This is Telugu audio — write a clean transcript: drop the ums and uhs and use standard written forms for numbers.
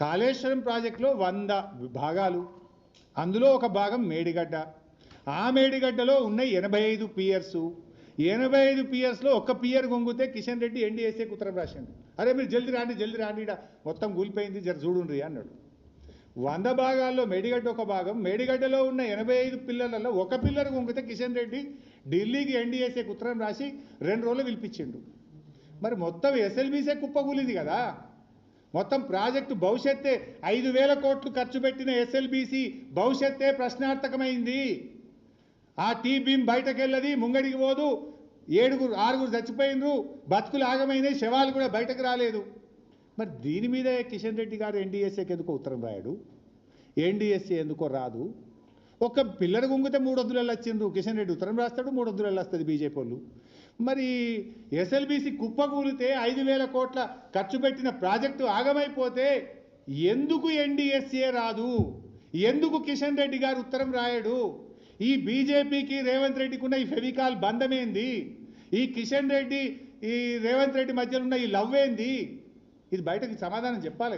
కాళేశ్వరం ప్రాజెక్టులో 100 భాగాలు, అందులో ఒక భాగం మేడిగడ్డ. ఆ మేడిగడ్డలో ఉన్న 85 పియర్స్, 85 పియర్స్లో ఒక్క పియర్ గొంగితే కిషన్ రెడ్డి ఎన్డీఎస్ఏకి ఉత్తరం రాసిండు. అరే మీరు జల్దీ రాండి మొత్తం కూలిపోయింది, జర చూడుండ్రి అన్నాడు. 100 భాగాల్లో మేడిగడ్డ ఒక భాగం, మేడిగడ్డలో ఉన్న 85 పిల్లర్లలో ఒక పిల్లర్ గొంగితే కిషన్ రెడ్డి ఢిల్లీకి ఎన్డీఎస్ఏకి ఉత్తరం రాసి 2 రోజులు పిలిపించిండు. మరి మొత్తం ఎస్ఎల్బీసీ కుప్పకూలింది కదా. మొత్తం ప్రాజెక్టు భవిష్యత్తే 5,000 కోట్లు ఖర్చు పెట్టిన ఎస్ఎల్బీసీ భవిష్యత్తే ప్రశ్నార్థకమైంది. ఆ టీ బీమ్ బయటకెళ్ళది, ముంగడికి పోదు, 6 చచ్చిపోయినరు, బతుకులు ఆగమైనాయి, శవాలు కూడా బయటకు రాలేదు. మరి దీని మీద కిషన్ రెడ్డి గారు ఎన్డీఎస్ఏకి ఎందుకో ఉత్తరం రాయడు, ఎన్డీఎస్ఏ ఎందుకో రాదు. ఒక పిల్లర్ గుంగితే 300 వచ్చిండ్రు, కిషన్ రెడ్డి ఉత్తరం రాస్తాడు, 300 వస్తుంది బీజేపీ వాళ్ళు. మరి ఎస్ఎల్బీసీ కుప్పకూలితే 5,000 కోట్ల ఖర్చు పెట్టిన ప్రాజెక్టు ఆగమైపోతే ఎందుకు ఎన్డీఎస్ఏ రాదు, ఎందుకు కిషన్ రెడ్డి గారు ఉత్తరం రాయడు? ఈ బీజేపీకి రేవంత్ రెడ్డికి ఉన్న ఈ ఫెవికాల్ బంధమేంది? ఈ కిషన్ రెడ్డి ఈ రేవంత్ రెడ్డి మధ్యలో ఉన్న ఈ లవ్ ఏంది? ఇది బయటకి సమాధానం చెప్పాలి.